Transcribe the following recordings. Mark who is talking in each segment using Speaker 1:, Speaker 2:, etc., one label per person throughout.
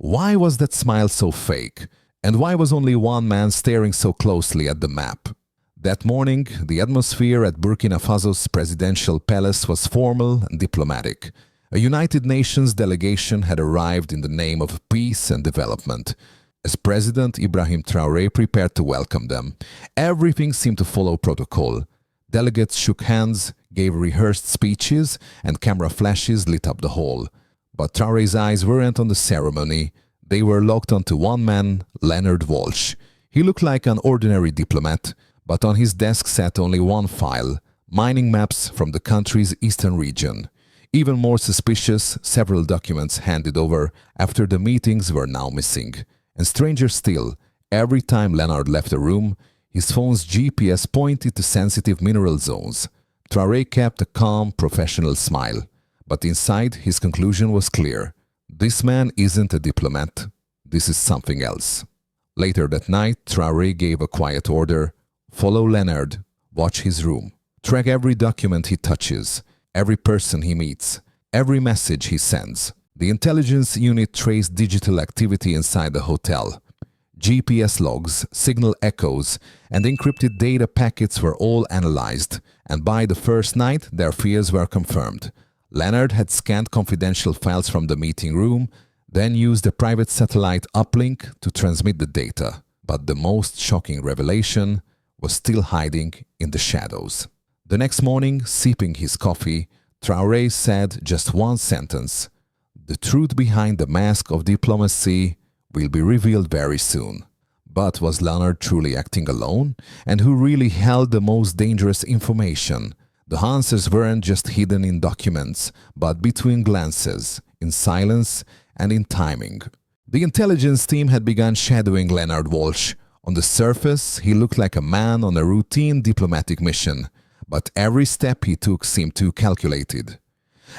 Speaker 1: Why was that smile so fake? And why was only one man staring so closely at the map? That morning, the atmosphere at Burkina Faso's presidential palace was formal and diplomatic. A United Nations delegation had arrived in the name of peace and development. As President Ibrahim Traoré prepared to welcome them, everything seemed to follow protocol. Delegates shook hands, gave rehearsed speeches, and camera flashes lit up the hall. But Traoré's eyes weren't on the ceremony. They were locked onto one man, Leonard Walsh. He looked like an ordinary diplomat, but on his desk sat only one file, mining maps from the country's eastern region. Even more suspicious, several documents handed over after the meetings were now missing. And stranger still, every time Leonard left the room, his phone's GPS pointed to sensitive mineral zones. Traoré kept a calm, professional smile. But inside, his conclusion was clear. This man isn't a diplomat. This is something else. Later that night, Traoré gave a quiet order. Follow Leonard. Watch his room. Track every document he touches, every person he meets, every message he sends. The intelligence unit traced digital activity inside the hotel. GPS logs, signal echoes, and encrypted data packets were all analyzed, and by the first night, their fears were confirmed. Leonard had scanned confidential files from the meeting room, then used a private satellite uplink to transmit the data. But the most shocking revelation was still hiding in the shadows. The next morning, sipping his coffee, Traoré said just one sentence: "The truth behind the mask of diplomacy will be revealed very soon." But was Leonard truly acting alone? And who really held the most dangerous information? The answers weren't just hidden in documents, but between glances, in silence, and in timing. The intelligence team had begun shadowing Leonard Walsh. On the surface, he looked like a man on a routine diplomatic mission, but every step he took seemed too calculated.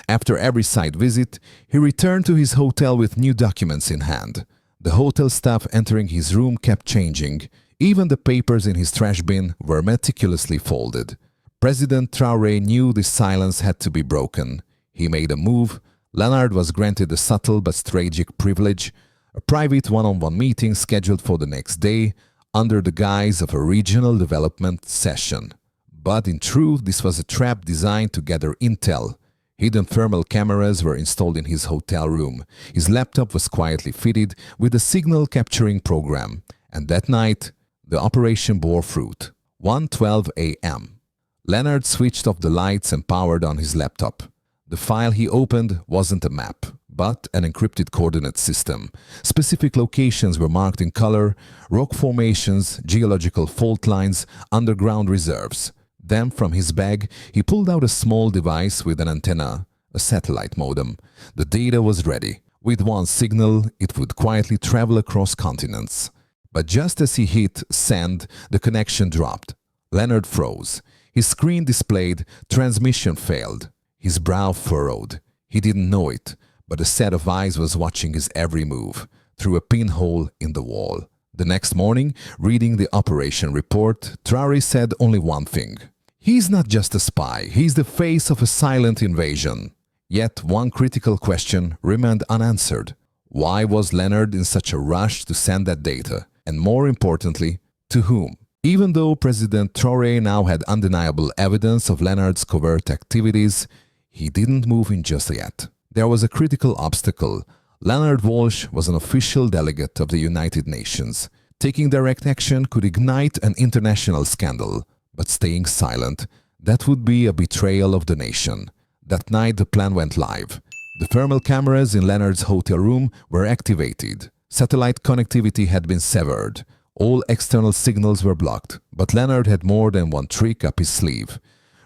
Speaker 1: After every site visit, he returned to his hotel with new documents in hand. The hotel staff entering his room kept changing. Even the papers in his trash bin were meticulously folded. President Traoré knew this silence had to be broken. He made a move. Leonard was granted a subtle but strategic privilege, a private one-on-one meeting scheduled for the next day under the guise of a regional development session. But in truth, this was a trap designed to gather intel. Hidden thermal cameras were installed in his hotel room. His laptop was quietly fitted with a signal capturing program. And that night, the operation bore fruit. 1:12 a.m. Leonard switched off the lights and powered on his laptop. The file he opened wasn't a map, but an encrypted coordinate system. Specific locations were marked in color: rock formations, geological fault lines, underground reserves. Then, from his bag, he pulled out a small device with an antenna, a satellite modem. The data was ready. With one signal, it would quietly travel across continents. But just as he hit send, the connection dropped. Leonard froze. His screen displayed transmission failed. His brow furrowed. He didn't know it, but a set of eyes was watching his every move through a pinhole in the wall. The next morning, reading the operation report, Traoré said only one thing: "He's not just a spy, he's the face of a silent invasion." Yet one critical question remained unanswered. Why was Leonard in such a rush to send that data? And more importantly, to whom? Even though President Traoré now had undeniable evidence of Leonard's covert activities, he didn't move in just yet. There was a critical obstacle. Leonard Walsh was an official delegate of the United Nations. Taking direct action could ignite an international scandal, but staying silent, that would be a betrayal of the nation. That night the plan went live. The thermal cameras in Leonard's hotel room were activated. Satellite connectivity had been severed. All external signals were blocked, but Leonard had more than one trick up his sleeve.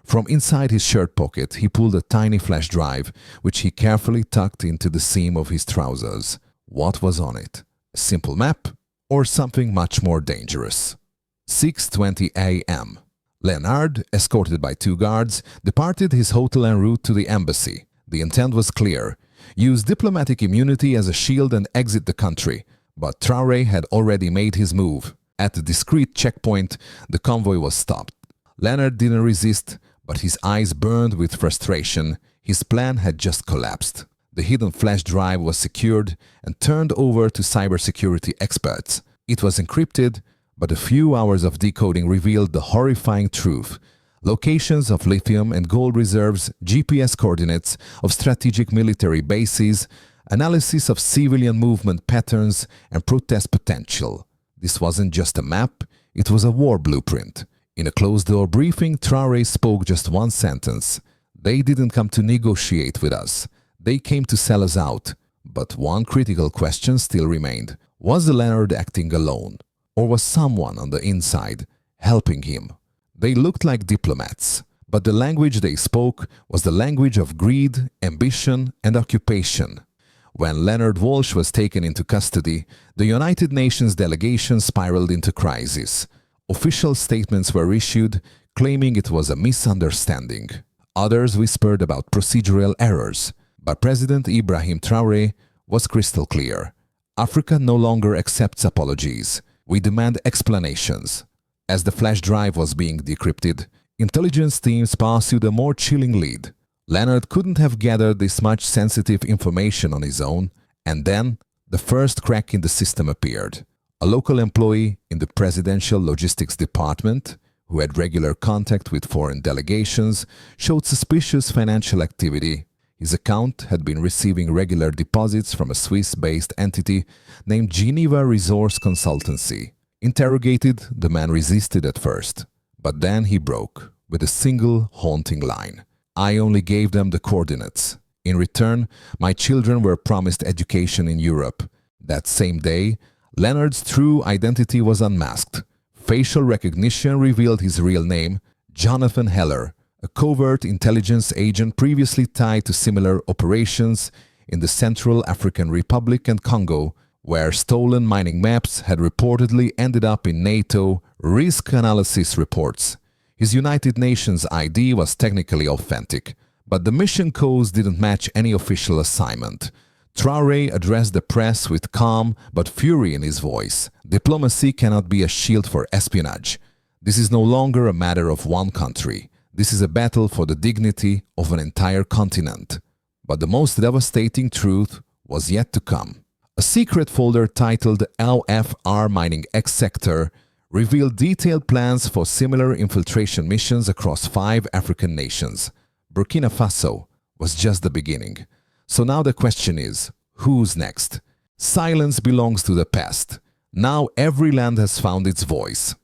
Speaker 1: From inside his shirt pocket, he pulled a tiny flash drive, which he carefully tucked into the seam of his trousers. What was on it? A simple map? Or something much more dangerous? 6:20 a.m. Leonard, escorted by 2 guards, departed his hotel en route to the embassy. The intent was clear: use diplomatic immunity as a shield and exit the country. But Traoré had already made his move. At a discreet checkpoint, the convoy was stopped. Leonard didn't resist, but his eyes burned with frustration. His plan had just collapsed. The hidden flash drive was secured and turned over to cybersecurity experts. It was encrypted, but a few hours of decoding revealed the horrifying truth. Locations of lithium and gold reserves, GPS coordinates of strategic military bases, analysis of civilian movement patterns, and protest potential. This wasn't just a map, it was a war blueprint. In a closed-door briefing, Traoré spoke just one sentence. They didn't come to negotiate with us. They came to sell us out. But one critical question still remained. Was Leonard acting alone? Or was someone on the inside helping him? They looked like diplomats, but the language they spoke was the language of greed, ambition, and occupation. When Leonard Walsh was taken into custody, the United Nations delegation spiraled into crisis. Official statements were issued, claiming it was a misunderstanding. Others whispered about procedural errors, but President Ibrahim Traoré was crystal clear. Africa no longer accepts apologies. We demand explanations. As the flash drive was being decrypted, intelligence teams pursued a more chilling lead. Leonard couldn't have gathered this much sensitive information on his own, and then the first crack in the system appeared. A local employee in the Presidential Logistics Department, who had regular contact with foreign delegations, showed suspicious financial activity. His account had been receiving regular deposits from a Swiss-based entity named Geneva Resource Consultancy. Interrogated, the man resisted at first, but then he broke with a single haunting line. I only gave them the coordinates. In return, my children were promised education in Europe. That same day, Leonard's true identity was unmasked. Facial recognition revealed his real name, Jonathan Heller, a covert intelligence agent previously tied to similar operations in the Central African Republic and Congo, where stolen mining maps had reportedly ended up in NATO risk analysis reports. His United Nations ID was technically authentic, but the mission codes didn't match any official assignment. Traoré addressed the press with calm but fury in his voice. Diplomacy cannot be a shield for espionage. This is no longer a matter of one country. This is a battle for the dignity of an entire continent. But the most devastating truth was yet to come. A secret folder titled LFR Mining X Sector revealed detailed plans for similar infiltration missions across 5 African nations. Burkina Faso was just the beginning. So now the question is, who's next? Silence belongs to the past. Now every land has found its voice.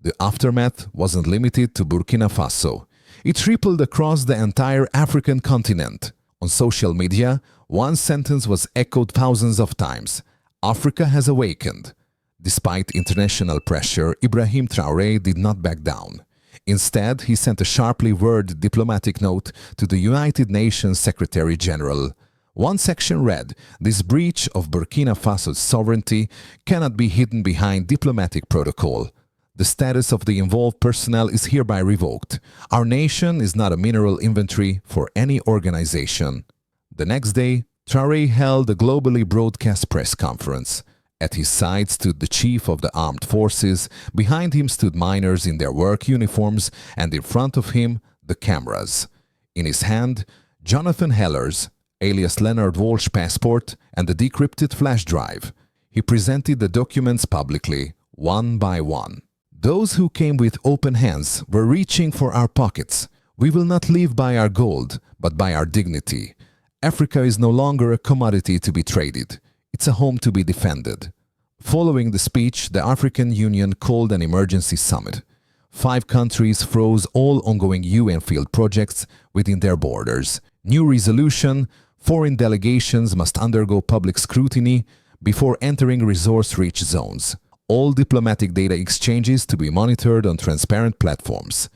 Speaker 1: The aftermath wasn't limited to Burkina Faso. It rippled across the entire African continent. On social media, one sentence was echoed thousands of times. Africa has awakened. Despite international pressure, Ibrahim Traoré did not back down. Instead, he sent a sharply worded diplomatic note to the United Nations Secretary General. One section read, "This breach of Burkina Faso's sovereignty cannot be hidden behind diplomatic protocol. The status of the involved personnel is hereby revoked. Our nation is not a mineral inventory for any organization." The next day, Traoré held a globally broadcast press conference. At his side stood the chief of the armed forces, behind him stood miners in their work uniforms, and in front of him, the cameras. In his hand, Jonathan Heller's, alias Leonard Walsh passport, and the decrypted flash drive. He presented the documents publicly, one by one. Those who came with open hands were reaching for our pockets. We will not live by our gold, but by our dignity. Africa is no longer a commodity to be traded. It's a home to be defended. Following the speech, the African Union called an emergency summit. 5 countries froze all ongoing UN field projects within their borders. New resolution: foreign delegations must undergo public scrutiny before entering resource-rich zones. All diplomatic data exchanges to be monitored on transparent platforms.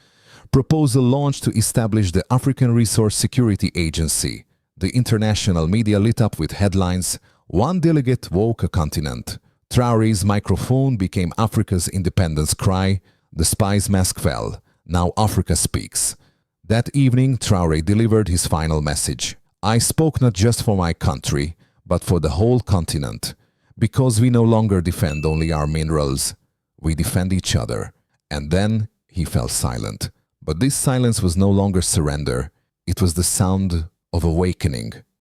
Speaker 1: Proposal launched to establish the African Resource Security Agency. The international media lit up with headlines, "One delegate woke a continent." Traoré's microphone became Africa's independence cry. The spy's mask fell. Now Africa speaks. That evening, Traoré delivered his final message. "I spoke not just for my country, but for the whole continent. Because we no longer defend only our minerals, we defend each other." And then he fell silent. But this silence was no longer surrender. It was the sound of awakening.